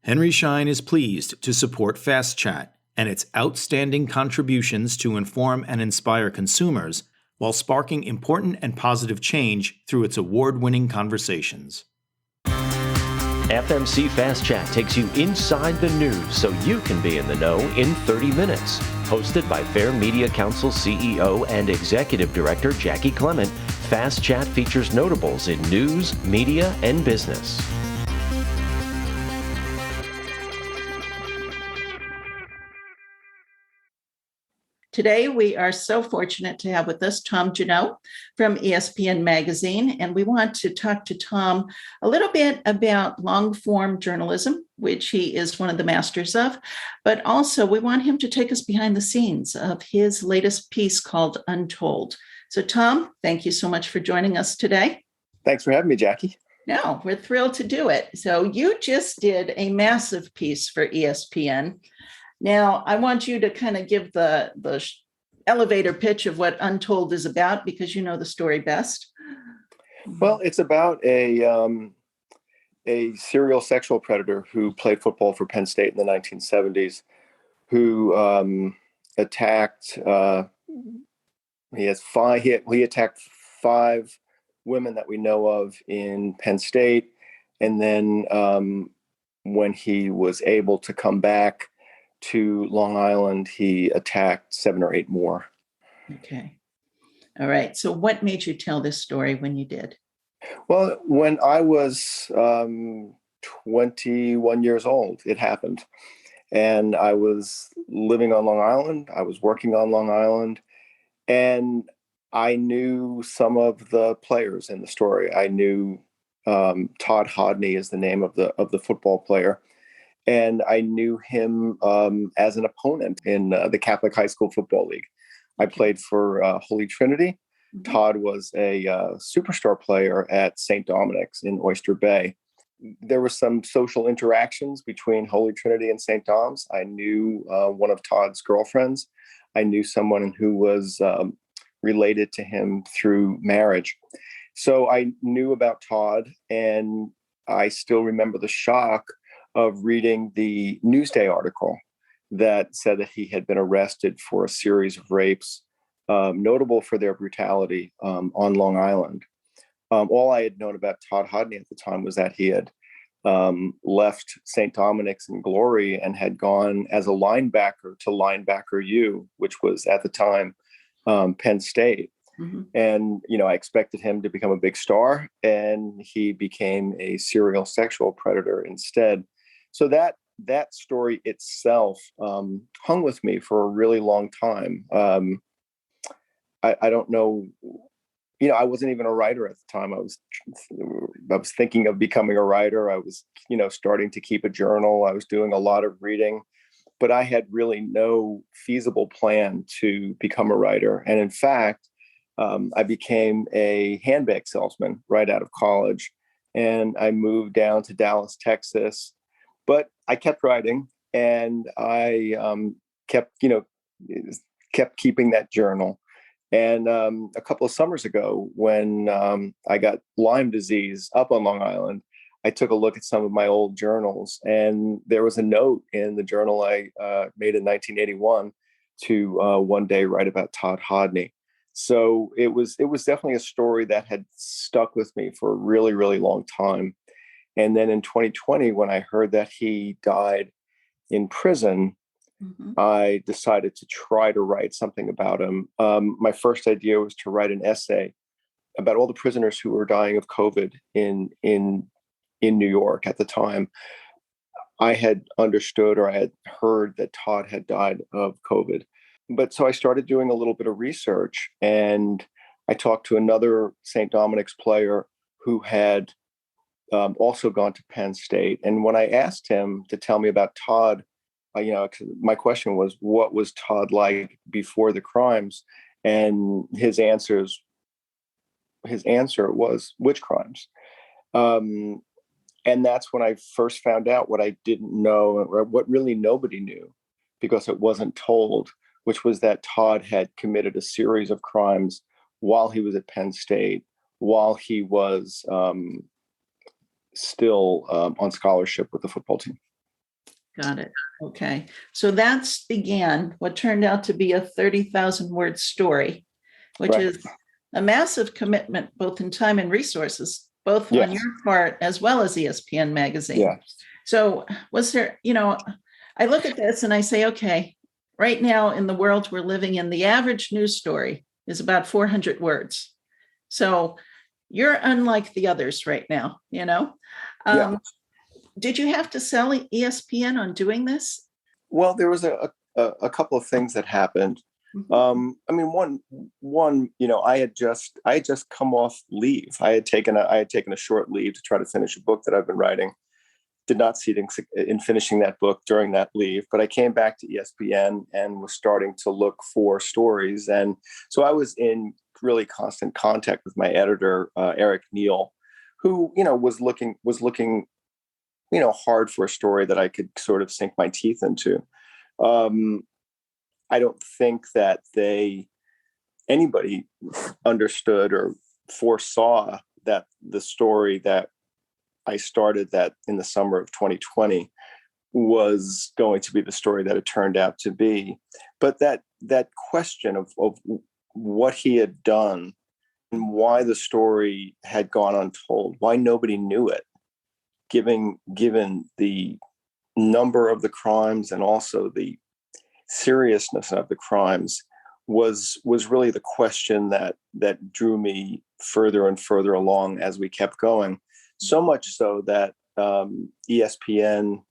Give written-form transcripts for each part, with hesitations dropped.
Henry Schein is pleased to support Fast Chat and its outstanding contributions to inform and inspire consumers while sparking important and positive change through its award-winning conversations. FMC Fast Chat takes you inside the news so you can be in the know in 30 minutes. Hosted by Fair Media Council CEO and Executive Director Jackie Clement, Fast Chat features notables in news, media, and business. Today, we are so fortunate to have with us Tom Junod from ESPN Magazine, and we want to talk to Tom a little bit about long-form journalism, which he is one of the masters of, but also we want him to take us behind the scenes of his latest piece called Untold. So, Tom, thank you so much for joining us today. Thanks for having me, Jackie. No, we're thrilled to do it. So you just did a massive piece for ESPN. Now, I want you to kind of give the elevator pitch of what Untold is about, because you know the story best. Well, it's about a serial sexual predator who played football for Penn State in the 1970s, who attacked. He attacked 5 women that we know of in Penn State, and then when he was able to come back to Long Island, he attacked 7 or 8 more. Okay. All right. So what made you tell this story when you did? Well, when I was 21 years old, it happened. And I was living on Long Island. I was working on Long Island. And I knew some of the players in the story. I knew Todd Hodne is the name of the football player. And I knew him as an opponent in the Catholic High School Football League. I played for Holy Trinity. Mm-hmm. Todd was a superstar player at St. Dominic's in Oyster Bay. There were some social interactions between Holy Trinity and St. Dom's. I knew one of Todd's girlfriends. I knew someone who was related to him through marriage. So I knew about Todd, and I still remember the shock of reading the Newsday article that said that he had been arrested for a series of rapes, notable for their brutality on Long Island. All I had known about Todd Hodne at the time was that he had left St. Dominic's in glory and had gone as a linebacker to linebacker U, which was at the time Penn State. Mm-hmm. And, I expected him to become a big star, and he became a serial sexual predator instead. So that story itself hung with me for a really long time. I don't know, I wasn't even a writer at the time. I was thinking of becoming a writer. I was, starting to keep a journal. I was doing a lot of reading, but I had really no feasible plan to become a writer. And in fact, I became a handbag salesman right out of college, and I moved down to Dallas, Texas. But I kept writing, and I kept keeping that journal. And a couple of summers ago, when I got Lyme disease up on Long Island, I took a look at some of my old journals, and there was a note in the journal I made in 1981 to one day write about Todd Hodne. So it was definitely a story that had stuck with me for a really, really long time. And then in 2020, when I heard that he died in prison, mm-hmm. I decided to try to write something about him. My first idea was to write an essay about all the prisoners who were dying of COVID in New York at the time. I had understood, or I had heard, that Todd had died of COVID. But so I started doing a little bit of research, and I talked to another St. Dominic's player who had also gone to Penn State. And when I asked him to tell me about Todd, my question was, what was Todd like before the crimes? And his answer was, which crimes? And that's when I first found out what I didn't know, or what really nobody knew, because it wasn't told, which was that Todd had committed a series of crimes while he was at Penn State, while he was still on scholarship with the football team. Got it. Okay. So that's began what turned out to be a 30,000 word story, which Right. is a massive commitment, both in time and resources, both on Yes. your part as well as ESPN Magazine. Yeah. So was there, I look at this and I say, okay, right now in the world we're living in, the average news story is about 400 words. So you're unlike the others right now, Yeah. Did you have to sell ESPN on doing this? Well, there was a couple of things that happened. Mhm. I mean, one, I had just come off leave. I had taken a short leave to try to finish a book that I've been writing. Did not succeed in finishing that book during that leave, but I came back to ESPN and was starting to look for stories. And so I was in really constant contact with my editor, Eric Neal, who, was looking, hard for a story that I could sort of sink my teeth into. I don't think that anybody understood or foresaw that the story that I started that in the summer of 2020 was going to be the story that it turned out to be. But that question of what he had done and why the story had gone untold, why nobody knew it, given the number of the crimes and also the seriousness of the crimes, was really the question that drew me further and further along as we kept going. So much so that ESPN,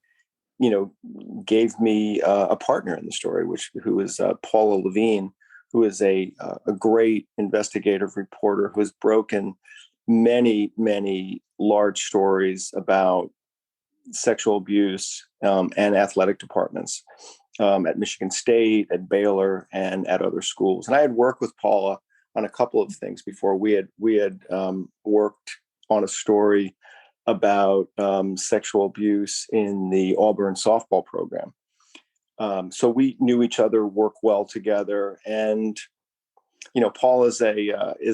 gave me a partner in the story, who is Paula Lavigne, who is a great investigative reporter who has broken many, many large stories about sexual abuse and athletic departments at Michigan State, at Baylor, and at other schools. And I had worked with Paula on a couple of things before. We had worked on a story about sexual abuse in the Auburn softball program. So we knew each other, worked well together, and Paula is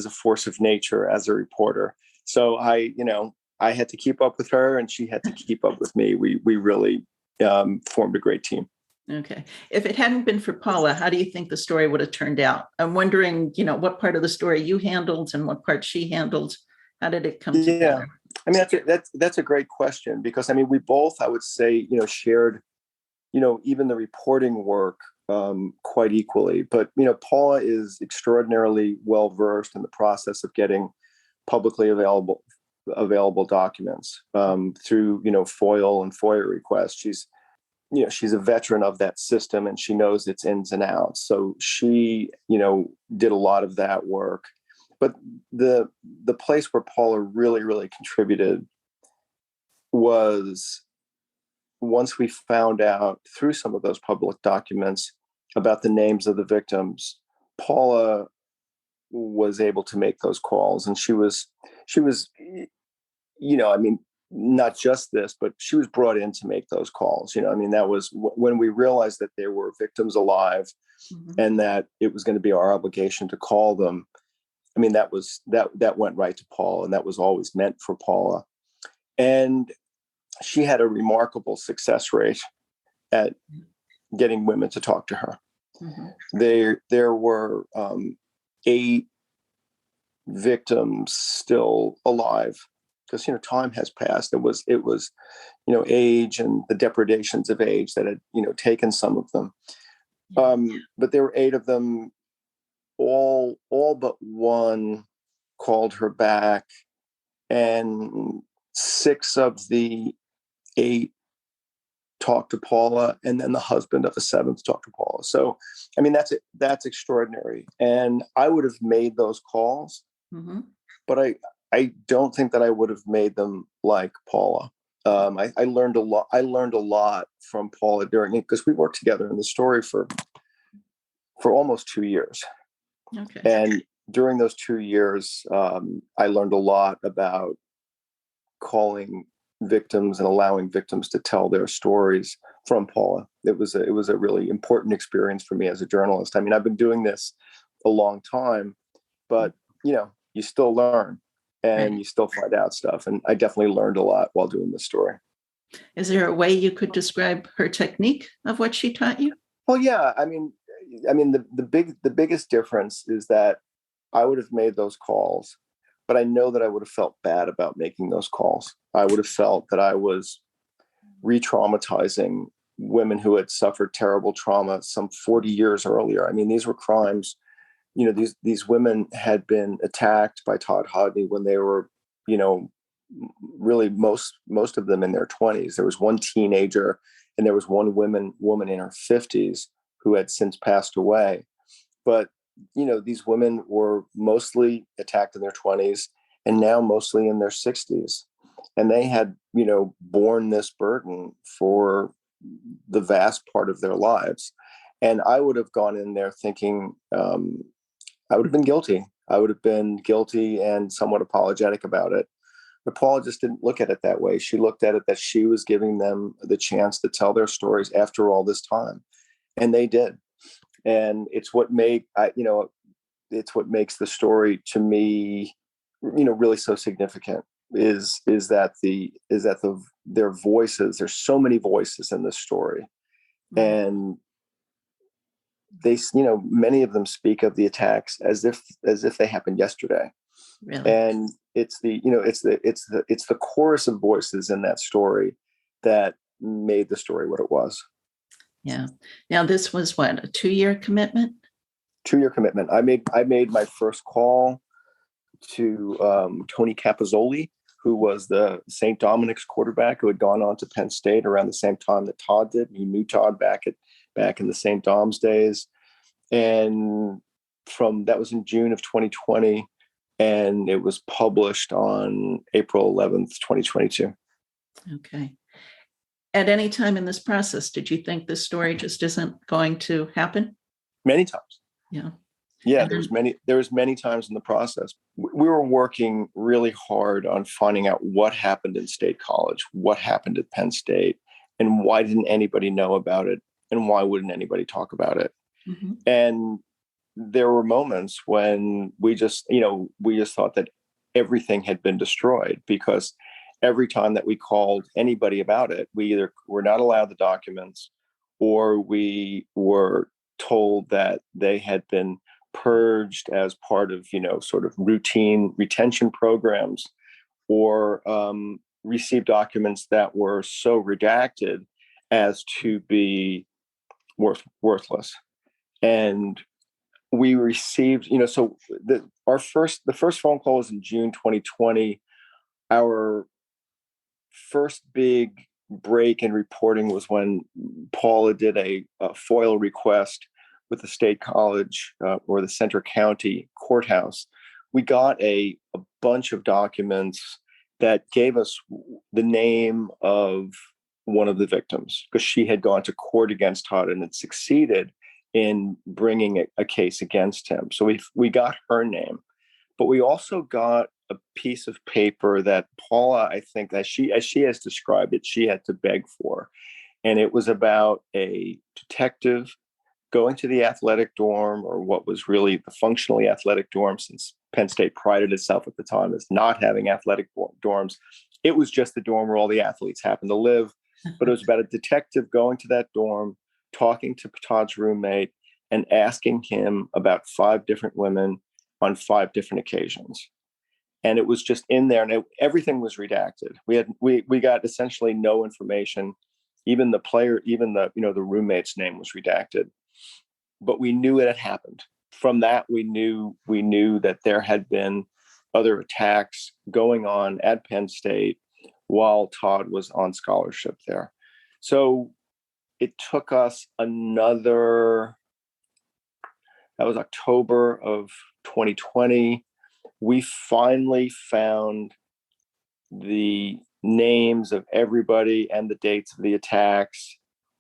a force of nature as a reporter. So I had to keep up with her, and she had to keep up with me. We really formed a great team. Okay. If it hadn't been for Paula, how do you think the story would have turned out? I'm wondering, what part of the story you handled and what part she handled. How did it come together? I mean, that's a great question, because I mean, we both, I would say, shared, even the reporting work quite equally. But Paula is extraordinarily well versed in the process of getting publicly available documents through FOIL and FOIA requests. She's a veteran of that system, and she knows its ins and outs. So she did a lot of that work. But the place where Paula really, really contributed was once we found out through some of those public documents about the names of the victims. Paula was able to make those calls, and she was, I mean, not just this, but she was brought in to make those calls. I mean, that was when we realized that there were victims alive, mm-hmm. and that it was going to be our obligation to call them. I mean, that went right to Paula, and that was always meant for Paula. And she had a remarkable success rate at getting women to talk to her. Mm-hmm. There were 8 victims still alive, because time has passed. It was age and the depredations of age that had taken some of them. But there were 8 of them. All but one called her back, and 6 of the 8 talked to Paula, and then the husband of the 7th talked to Paula. So, I mean, that's extraordinary. And I would have made those calls, mm-hmm. but I don't think that I would have made them like Paula. I learned a lot. I learned a lot from Paula during it, because we worked together in the story for almost 2 years. Okay. And during those 2 years, I learned a lot about calling victims and allowing victims to tell their stories from Paula. It was a really important experience for me as a journalist. I mean, I've been doing this a long time, but you still learn, and you still find out stuff. And I definitely learned a lot while doing this story. Is there a way you could describe her technique of what she taught you? Well, yeah. The biggest difference is that I would have made those calls, but I know that I would have felt bad about making those calls. I would have felt that I was re-traumatizing women who had suffered terrible trauma some 40 years earlier. I mean, these were crimes. These women had been attacked by Todd Hodne when they were, really most of them in their 20s. There was one teenager and there was one woman in her 50s who had since passed away. But, these women were mostly attacked in their 20s and now mostly in their 60s. And they had, borne this burden for the vast part of their lives. And I would have gone in there thinking, I would have been guilty. I would have been guilty and somewhat apologetic about it. But Paula just didn't look at it that way. She looked at it that she was giving them the chance to tell their stories after all this time. And they did. And it's what makes the story to me, really so significant is that their voices, there's so many voices in this story. Mm-hmm. And they, many of them speak of the attacks as if they happened yesterday. Really? And it's the chorus of voices in that story that made the story what it was. Yeah. Now this was what, a 2-year commitment? 2-year commitment. I made my first call to Tony Capozzoli, who was the St. Dominic's quarterback who had gone on to Penn State around the same time that Todd did. He knew Todd back in the St. Dom's days. And that was in June of 2020. And it was published on April 11th, 2022. Okay. At any time in this process, did you think this story just isn't going to happen? Many times. Yeah. Yeah, there was many times in the process. We were working really hard on finding out what happened in State College, what happened at Penn State, and why didn't anybody know about it, and why wouldn't anybody talk about it? Mm-hmm. And there were moments when we just thought that everything had been destroyed, because every time that we called anybody about it, we either were not allowed the documents, or we were told that they had been purged as part of, sort of routine retention programs, or received documents that were so redacted as to be worthless. And we received, so the first phone call was in June 2020. Our first big break in reporting was when Paula did a FOIL request with the State College or the Center County Courthouse. We got a bunch of documents that gave us the name of one of the victims, because she had gone to court against Todd and had succeeded in bringing a case against him. So we got her name, but we also got a piece of paper that Paula, I think, as she has described it, she had to beg for. And it was about a detective going to the athletic dorm, or what was really the functionally athletic dorm, since Penn State prided itself at the time as not having athletic dorms. It was just the dorm where all the athletes happened to live. But it was about a detective going to that dorm, talking to Todd's roommate, and asking him about 5 different women on 5 different occasions. And it was just in there, and everything was redacted. We got essentially no information. Even the roommate's name was redacted. But we knew it had happened. From that, we knew that there had been other attacks going on at Penn State while Todd was on scholarship there. So it took us that was October of 2020. We finally found the names of everybody and the dates of the attacks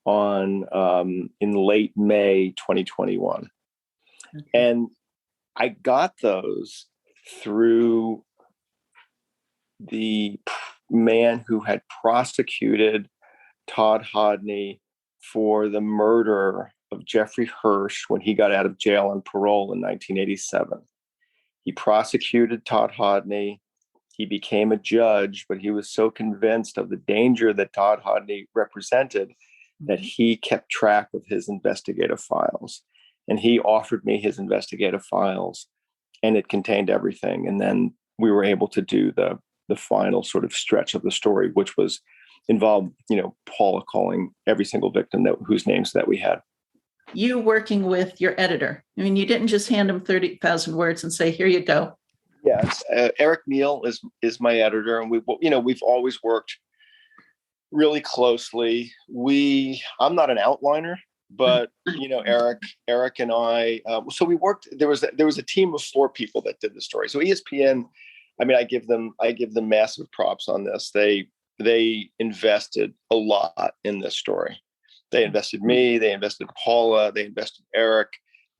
in late May 2021. Okay. And I got those through the man who had prosecuted Todd Hodne for the murder of Jeffrey Hirsch when he got out of jail on parole in 1987. He prosecuted Todd Hodne. he became a judge, but he was so convinced of the danger that Todd Hodne represented that he kept track of his investigative files. And he offered me his investigative files, and it contained everything. And then we were able to do the final sort of stretch of the story, which was involved, Paula calling every single victim whose names that we had. You working with your editor. I mean, you didn't just hand him 30,000 words and say, here you go. Yes. Eric Neal is my editor. And we've always worked really closely. I'm not an outliner, but Eric and I, so we worked, there was a team of 4 people that did the story. So ESPN, I mean, I give them massive props on this. They invested a lot in this story. They invested me, they invested Paula, they invested Eric,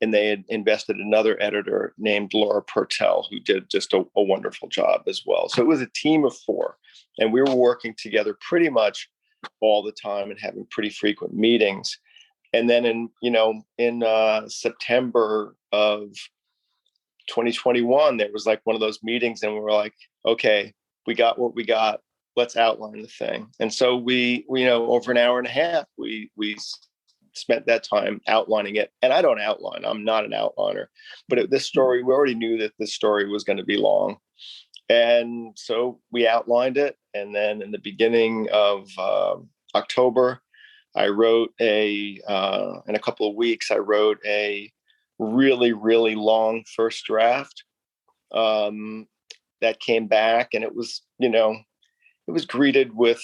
and they had invested another editor named Laura Pertell, who did just a wonderful job as well. So it was a team of 4, and we were working together pretty much all the time and having pretty frequent meetings. And then in September of 2021, there was like one of those meetings, and we were like, okay, we got what we got. Let's outline the thing. And so we over an hour and a half, we spent that time outlining it. And I don't outline. I'm not an outliner. But this story, we already knew that this story was going to be long. And so we outlined it. And then in the beginning of October, I wrote in a couple of weeks, I wrote a really, really long first draft that came back. And it was, it was greeted with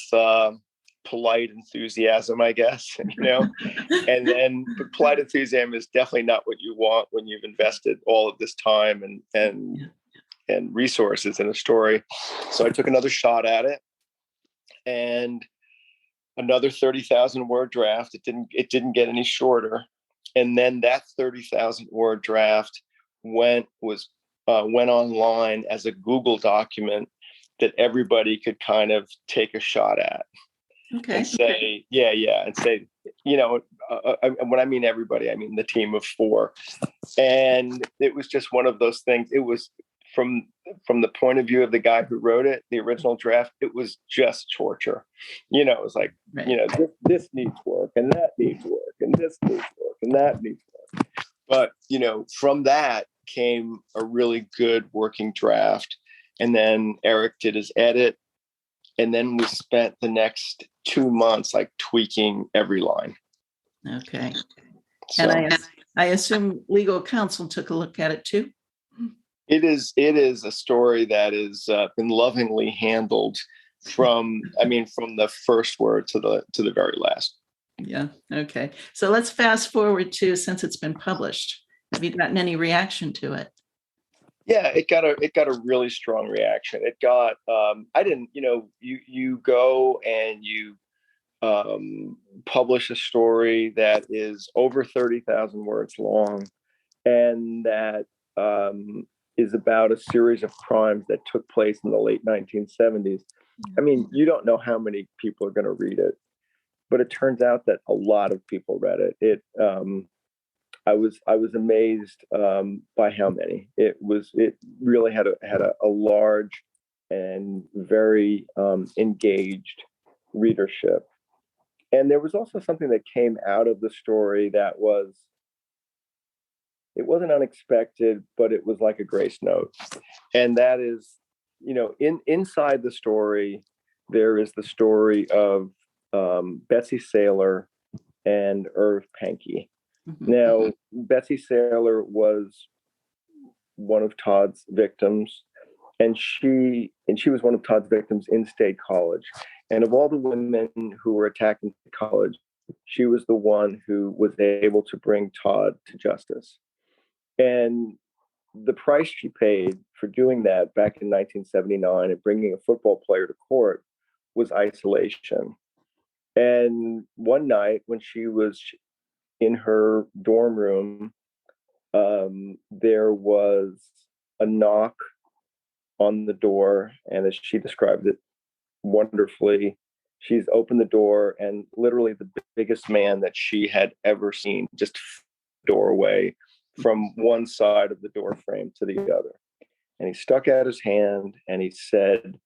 polite enthusiasm, I guess, and then polite enthusiasm is definitely not what you want when you've invested all of this time and resources in a story. So I took another shot at it, and another 30,000 word draft. It didn't get any shorter. And then that 30,000 word draft went online as a Google document that everybody could kind of take a shot at. Okay. And say, and say, when I mean everybody, I mean the team of 4. And it was just one of those things. It was from the point of view of the guy who wrote it, the original draft, it was just torture. It was like, right. This needs work, and that needs work, and this needs work, and that needs work. But, from that came a really good working draft. And then Eric did his edit. And then we spent the next 2 months like tweaking every line. Okay. So, and I assume legal counsel took a look at it too? It is a story that has been lovingly handled from the first word to the very last. Yeah. Okay. So let's fast forward to since it's been published. Have you gotten any reaction to it? Yeah, it got a really strong reaction. It got, I didn't, you go and you publish a story that is over 30,000 words long, and that is about a series of crimes that took place in the late 1970s. I mean, you don't know how many people are going to read it, but it turns out that a lot of people read it. I was amazed by how many. It really had a large and very engaged readership. And there was also something that came out of the story that it wasn't unexpected, but it was like a grace note. And that is, inside the story, there is the story of Betsy Saylor and Irv Pankey. Now, Betsy Saylor was one of Todd's victims, and she was one of Todd's victims in State College. And of all the women who were attacked in college, she was the one who was able to bring Todd to justice. And the price she paid for doing that back in 1979 and bringing a football player to court was isolation. And one night when she was in her dorm room, there was a knock on the door, and as she described it wonderfully, she's opened the door, and literally the biggest man that she had ever seen just doorway from one side of the door frame to the other. and he stuck out his hand and he said,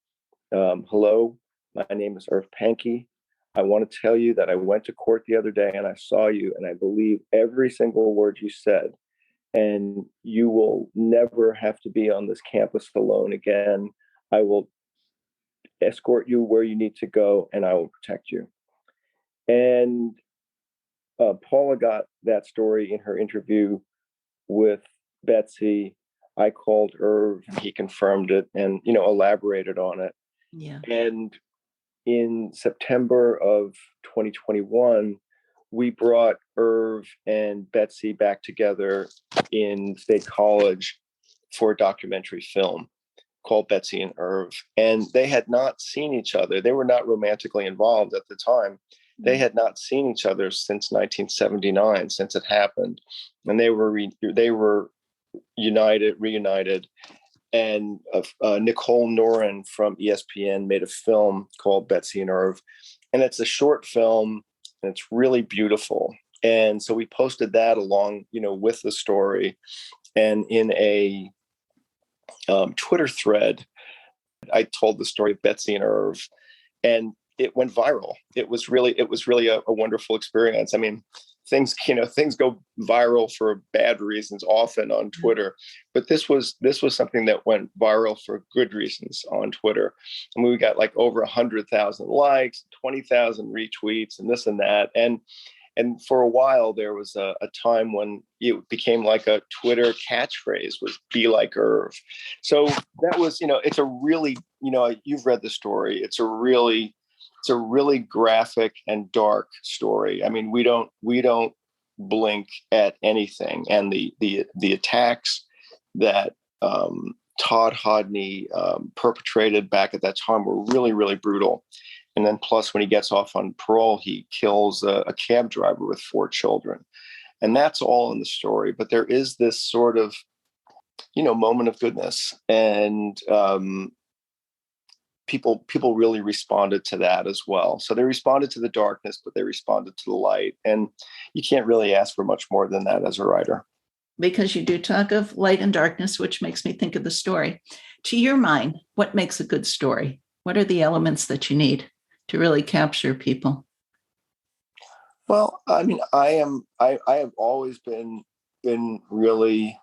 hello, my name is Irv Pankey. I want to tell you that I went to court the other day and I saw you and I believe every single word you said. And you will never have to be on this campus alone again. I will escort you where you need to go and I will protect you. And Paula got that story in her interview with Betsy. I called Irv and he confirmed it and, elaborated on it. Yeah. And in September of 2021, we brought Irv and Betsy back together in State College for a documentary film called Betsy and Irv. And they had not seen each other. They were not romantically involved at the time. They had not seen each other since 1979, since it happened. And they were reunited. And Nicole Noren from ESPN made a film called Betsy and Irv. And it's a short film. And it's really beautiful. And so we posted that along, with the story. And in a Twitter thread, I told the story of Betsy and Irv, and it went viral. It was really a wonderful experience. I mean, things go viral for bad reasons often on Twitter, but this was something that went viral for good reasons on Twitter. And we got like over 100,000 likes, 20,000 retweets, and this and that. And for a while there was a time when it became like a Twitter catchphrase was "Be like Irv." So that was, it's a really, you've read the story. It's a really graphic and dark story. I mean, we don't blink at anything. And the attacks that Todd Hodne perpetrated back at that time were really, really brutal. And then plus when he gets off on parole, he kills a cab driver with 4 children. And that's all in the story. But there is this sort of, moment of goodness. And people really responded to that as well. So they responded to the darkness, but they responded to the light. And you can't really ask for much more than that as a writer. Because you do talk of light and darkness, which makes me think of the story. To your mind, what makes a good story? What are the elements that you need to really capture people? Well, I mean, I have always been really,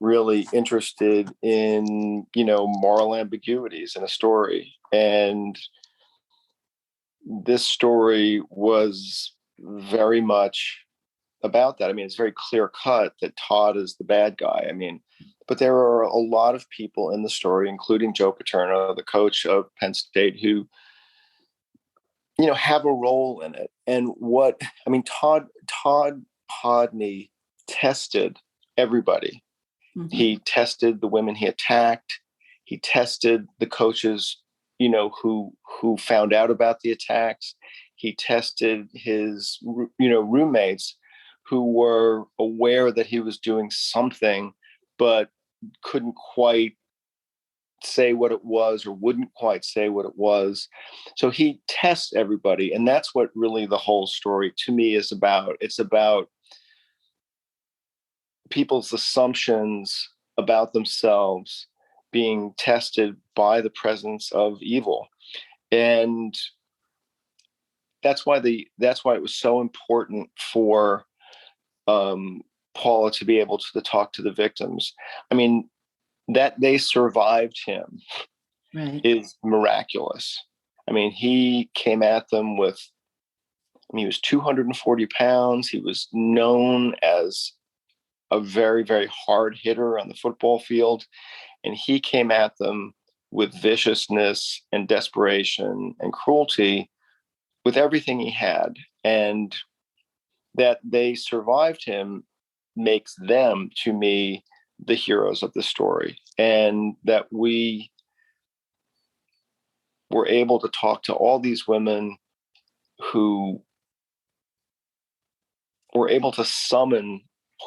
really interested in, moral ambiguities in a story. And this story was very much about that. I mean, it's very clear cut that Todd is the bad guy. I mean, but there are a lot of people in the story, including Joe Paterno, the coach of Penn State, who, have a role in it. And Todd Hodne tested everybody. Mm-hmm. He tested the women he attacked. He tested the coaches, who found out about the attacks. He tested his, roommates who were aware that he was doing something, but couldn't quite say what it was or wouldn't quite say what it was. So he tests everybody. And that's what really the whole story to me is about. It's about people's assumptions about themselves being tested by the presence of evil. And that's why it was so important for Paula to be able to talk to the victims. I mean, that they survived him is miraculous. I mean, he came at them he was 240 pounds. He was known as a very, very hard hitter on the football field. And he came at them with viciousness and desperation and cruelty with everything he had. And that they survived him makes them, to me, the heroes of the story. And that we were able to talk to all these women who were able to summon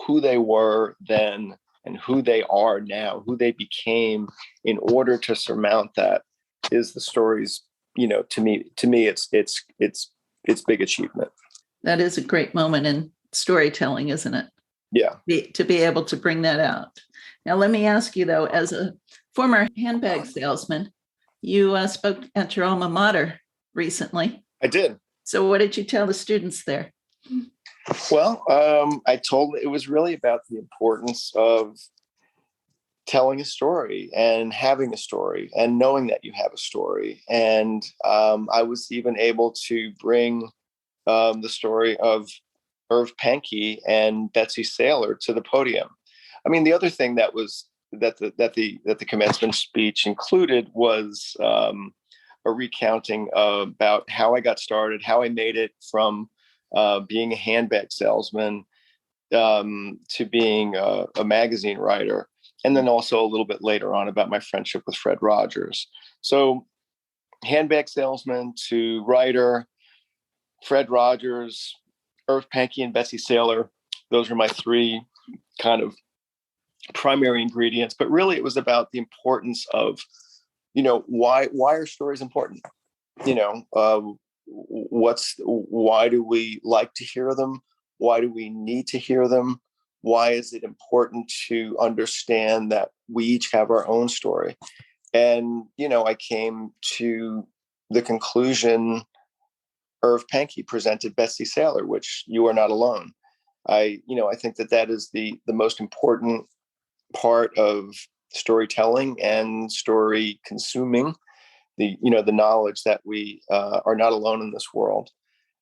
who they were then and who they are now, who they became in order to surmount that is the story's, to me, it's big achievement. That is a great moment in storytelling, isn't it? Yeah. To be able to bring that out. Now, let me ask you, though, as a former handbag salesman. You spoke at your alma mater recently. I did. So what did you tell the students there? Well, I told it was really about the importance of telling a story and having a story and knowing that you have a story. And I was even able to bring the story of Irv Pankey and Betsy Saylor to the podium. I mean, the other thing that was that the commencement speech included was a recounting about how I got started, how I made it from being a handbag salesman to being a magazine writer, and then also a little bit later on about my friendship with Fred Rogers. So, handbag salesman to writer, Fred Rogers, Irv Pankey, and Betsy Saylor. Those were my three kind of primary ingredients. But really, it was about the importance of, why are stories important? Why do we like to hear them? Why do we need to hear them? Why is it important to understand that we each have our own story? And, I came to the conclusion, Irv Pankey presented Betsy Saylor, which You Are Not Alone. I think that is the most important part of storytelling and story consuming, the knowledge that we are not alone in this world.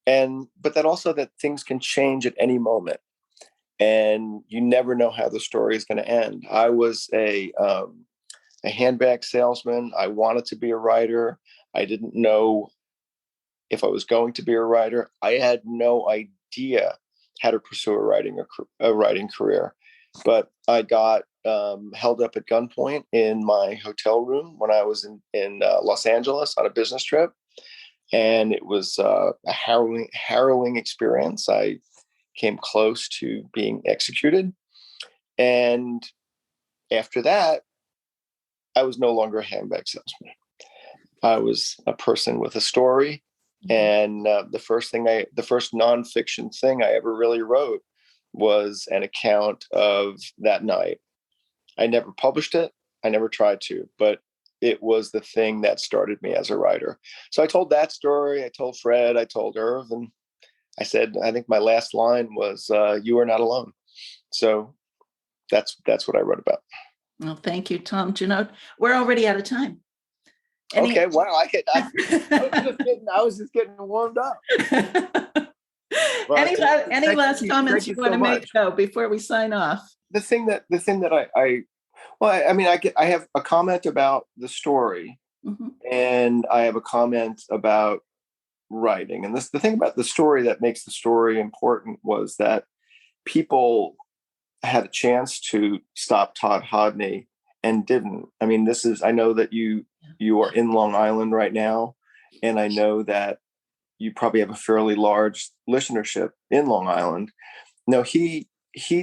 But that also that things can change at any moment. And you never know how the story is going to end. I was a handbag salesman. I wanted to be a writer. I didn't know if I was going to be a writer. I had no idea how to pursue a writing career. But I got held up at gunpoint in my hotel room when I was in Los Angeles on a business trip. And it was a harrowing experience. I came close to being executed. And after that, I was no longer a handbag salesman. I was a person with a story. And the first nonfiction thing I ever really wrote was an account of that night. I never published it. I never tried to, but it was the thing that started me as a writer. So I told that story. I told Fred, I told Irv, and I said, I think my last line was, You Are Not Alone. So that's what I wrote about. Well, thank you, Tom Junod. We're already out of time. Okay, wow. I was just getting warmed up. Well, any last comments you want to make though before we sign off? The thing that I have a comment about the story, and I have a comment about writing. And the thing about the story that makes the story important was that people had a chance to stop Todd Hodne and didn't. I mean, I know that you are in Long Island right now, and I know that you probably have a fairly large listenership in Long Island. No, he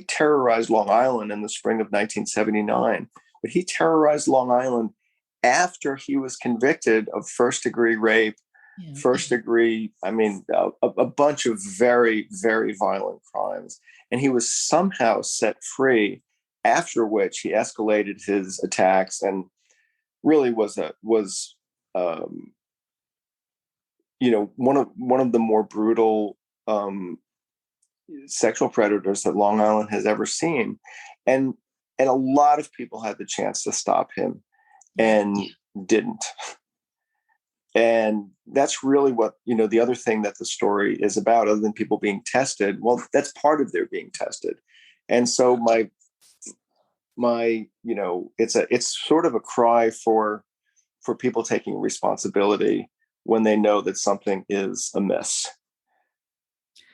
terrorized Long Island in the spring of 1979, but he terrorized Long Island after he was convicted of first-degree rape, first-degree, a bunch of very, very violent crimes. And he was somehow set free, after which he escalated his attacks and really was one of the more brutal sexual predators that Long Island has ever seen. And a lot of people had the chance to stop him and didn't. And that's really what, the other thing that the story is about, other than people being tested. Well, that's part of their being tested. And so it's sort of a cry for people taking responsibility when they know that something is amiss.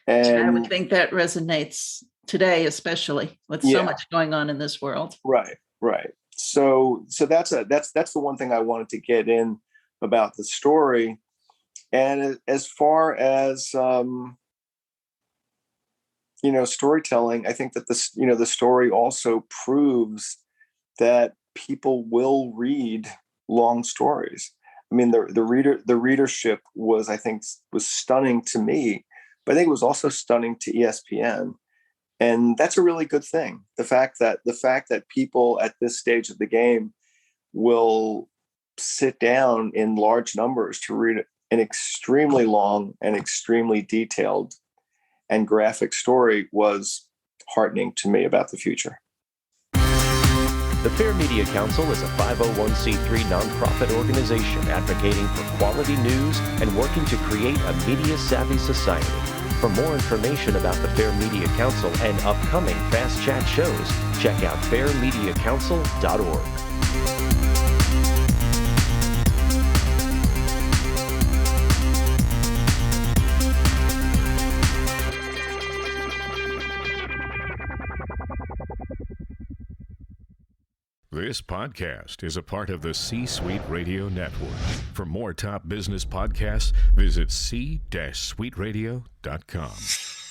And I would think that resonates today, especially with so much going on in this world. Right. So that's the one thing I wanted to get in about the story. And as far as storytelling, I think that the story also proves that people will read long stories. I mean, the readership was stunning to me, but I think it was also stunning to ESPN. And that's a really good thing. The fact that people at this stage of the game will sit down in large numbers to read an extremely long and extremely detailed and graphic story was heartening to me about the future. The Fair Media Council is a 501c3 nonprofit organization advocating for quality news and working to create a media-savvy society. For more information about the Fair Media Council and upcoming Fast Chat shows, check out fairmediacouncil.org. This podcast is a part of the C-Suite Radio Network. For more top business podcasts, visit c-suiteradio.com.